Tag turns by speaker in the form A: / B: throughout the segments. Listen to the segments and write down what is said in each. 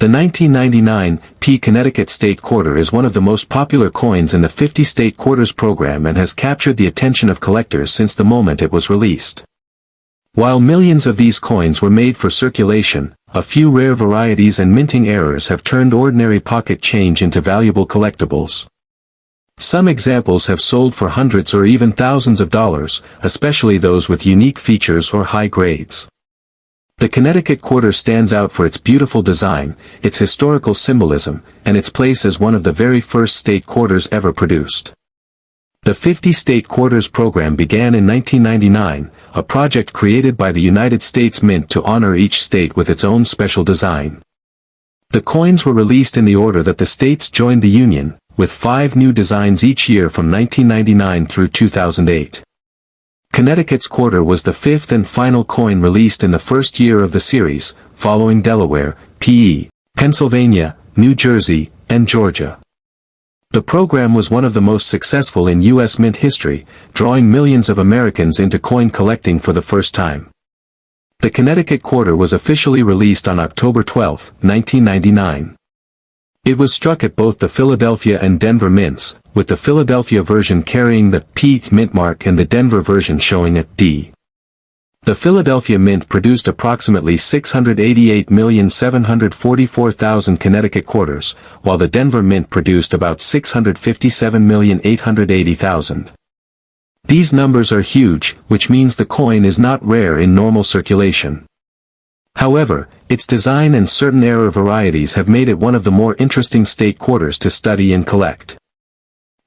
A: The 1999 P Connecticut State Quarter is one of the most popular coins in the 50 State Quarters program and has captured the attention of collectors since the moment it was released. While millions of these coins were made for circulation, a few rare varieties and minting errors have turned ordinary pocket change into valuable collectibles. Some examples have sold for hundreds or even thousands of dollars, especially those with unique features or high grades. The Connecticut Quarter stands out for its beautiful design, its historical symbolism, and its place as one of the very first state quarters ever produced. The 50 State Quarters program began in 1999, a project created by the United States Mint to honor each state with its own special design. The coins were released in the order that the states joined the Union, with 5 new designs each year from 1999 through 2008. Connecticut's quarter was the 5th and final coin released in the first year of the series, following Delaware, PE, Pennsylvania, New Jersey, and Georgia. The program was one of the most successful in U.S. Mint history, drawing millions of Americans into coin collecting for the first time. The Connecticut Quarter was officially released on October 12, 1999. It was struck at both the Philadelphia and Denver mints, with the Philadelphia version carrying the P mint mark and the Denver version showing a D. The Philadelphia Mint produced approximately 688,744,000 Connecticut quarters, while the Denver Mint produced about 657,880,000. These numbers are huge, which means the coin is not rare in normal circulation. However, its design and certain error varieties have made it one of the more interesting state quarters to study and collect.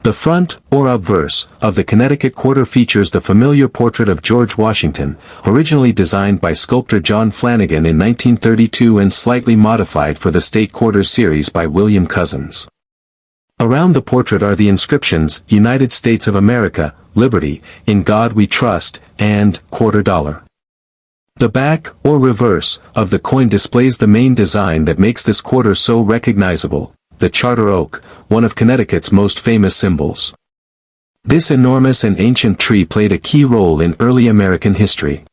A: The front, or obverse, of the Connecticut Quarter features the familiar portrait of George Washington, originally designed by sculptor John Flanagan in 1932 and slightly modified for the State Quarters series by William Cousins. Around the portrait are the inscriptions, United States of America, Liberty, In God We Trust, and $quarter. The back, or reverse, of the coin displays the main design that makes this quarter so recognizable, the Charter Oak, one of Connecticut's most famous symbols. This enormous and ancient tree played a key role in early American history.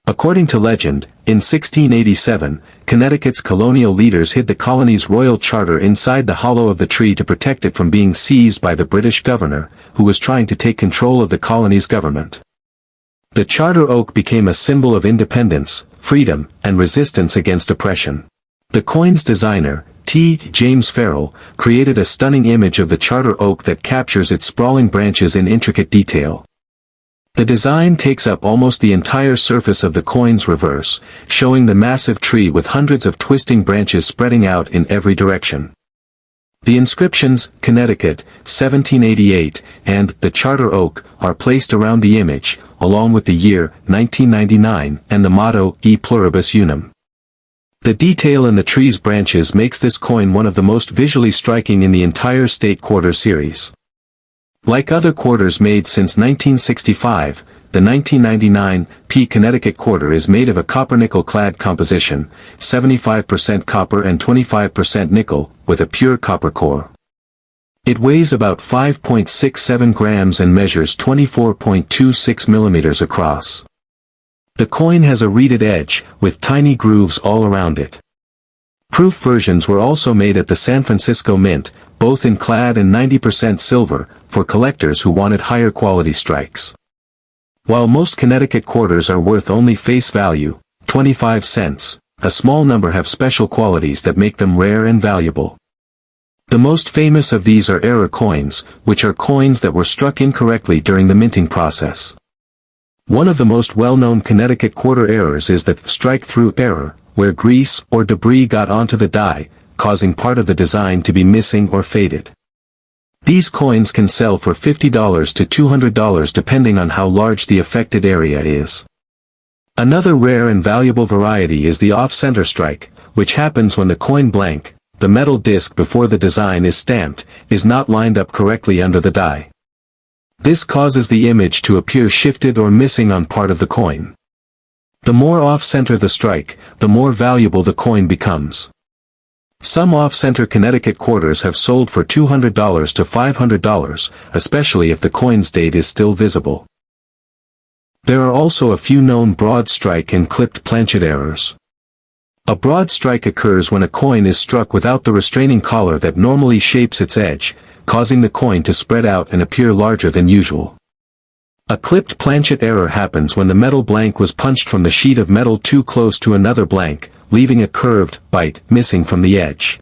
A: According to legend, in 1687, Connecticut's colonial leaders hid the colony's royal charter inside the hollow of the tree to protect it from being seized by the British governor, who was trying to take control of the colony's government. The Charter Oak became a symbol of independence, freedom, and resistance against oppression. The coin's designer, T. James Farrell, created a stunning image of the Charter Oak that captures its sprawling branches in intricate detail. The design takes up almost the entire surface of the coin's reverse, showing the massive tree with hundreds of twisting branches spreading out in every direction. The inscriptions, Connecticut, 1788, and the Charter Oak, are placed around the image, along with the year, 1999, and the motto, E Pluribus Unum. The detail in the tree's branches makes this coin one of the most visually striking in the entire State Quarter series. Like other quarters made since 1965, the 1999 P Connecticut Quarter is made of a copper-nickel-clad composition, 75% copper and 25% nickel, with a pure copper core. It weighs about 5.67 grams and measures 24.26 millimeters across. The coin has a reeded edge, with tiny grooves all around it. Proof versions were also made at the San Francisco Mint, both in clad and 90% silver, for collectors who wanted higher quality strikes. While most Connecticut quarters are worth only face value, 25 cents, a small number have special qualities that make them rare and valuable. The most famous of these are error coins, which are coins that were struck incorrectly during the minting process. One of the most well-known Connecticut quarter errors is the strike-through error, where grease or debris got onto the die, causing part of the design to be missing or faded. These coins can sell for $50 to $200 depending on how large the affected area is. Another rare and valuable variety is the off-center strike, which happens when the coin blank, the metal disc before the design is stamped, is not lined up correctly under the die. This causes the image to appear shifted or missing on part of the coin. The more off-center the strike, the more valuable the coin becomes. Some off-center Connecticut quarters have sold for $200 to $500, especially if the coin's date is still visible. There are also a few known broad strike and clipped planchet errors. A broad strike occurs when a coin is struck without the restraining collar that normally shapes its edge, causing the coin to spread out and appear larger than usual. A clipped planchet error happens when the metal blank was punched from the sheet of metal too close to another blank, leaving a curved bite missing from the edge.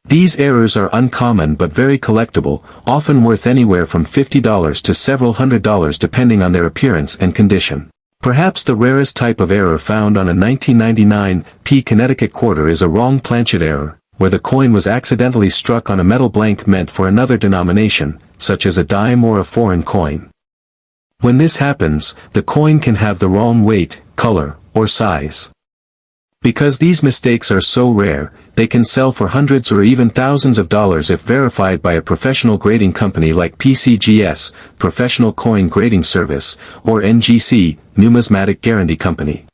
A: These errors are uncommon but very collectible, often worth anywhere from $50 to several $100 depending on their appearance and condition. Perhaps the rarest type of error found on a 1999 P Connecticut quarter is a wrong planchet error, where the coin was accidentally struck on a metal blank meant for another denomination, such as a dime or a foreign coin. When this happens, the coin can have the wrong weight, color, or size. Because these mistakes are so rare, they can sell for hundreds or even thousands of dollars if verified by a professional grading company like PCGS, Professional Coin Grading Service, or NGC, Numismatic Guarantee Company.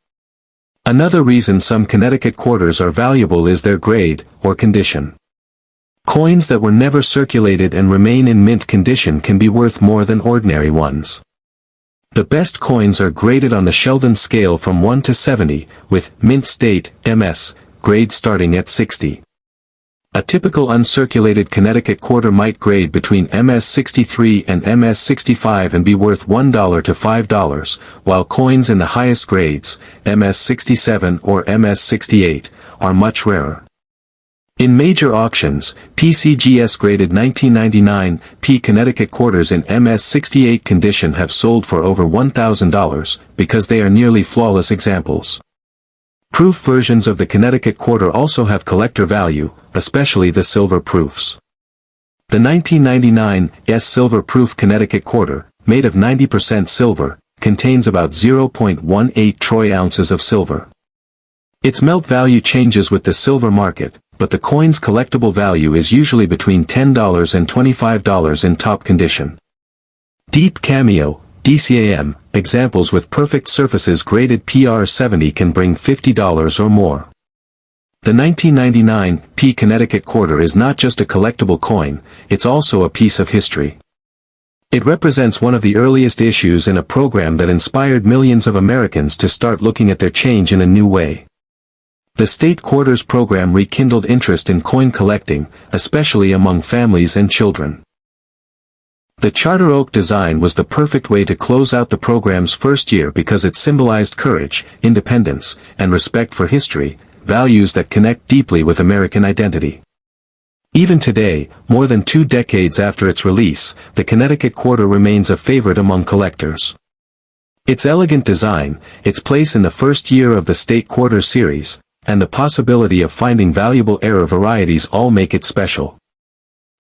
A: Another reason some Connecticut quarters are valuable is their grade, or condition. Coins that were never circulated and remain in mint condition can be worth more than ordinary ones. The best coins are graded on the Sheldon scale from 1 to 70, with mint state, MS, grade starting at 60. A typical uncirculated Connecticut quarter might grade between MS 63 and MS 65 and be worth $1 to $5, while coins in the highest grades, MS 67 or MS 68, are much rarer. In major auctions, PCGS graded 1999 P Connecticut quarters in MS 68 condition have sold for over $1,000, because they are nearly flawless examples. Proof versions of the Connecticut quarter also have collector value, especially the silver proofs. The 1999 S Silver Proof Connecticut quarter, made of 90% silver, contains about 0.18 troy ounces of silver. Its melt value changes with the silver market, but the coin's collectible value is usually between $10 and $25 in top condition. Deep Cameo, DCAM, examples with perfect surfaces graded PR70 can bring $50 or more. The 1999 P Connecticut quarter is not just a collectible coin, it's also a piece of history. It represents one of the earliest issues in a program that inspired millions of Americans to start looking at their change in a new way. The state quarters program rekindled interest in coin collecting, especially among families and children. The Charter Oak design was the perfect way to close out the program's first year because it symbolized courage, independence, and respect for history, values that connect deeply with American identity. Even today, more than 2 decades after its release, the Connecticut quarter remains a favorite among collectors. Its elegant design, its place in the first year of the state quarter series, and the possibility of finding valuable error varieties all make it special.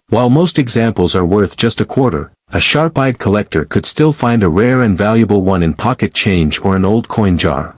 A: While most examples are worth just a quarter, a sharp-eyed collector could still find a rare and valuable one in pocket change or an old coin jar.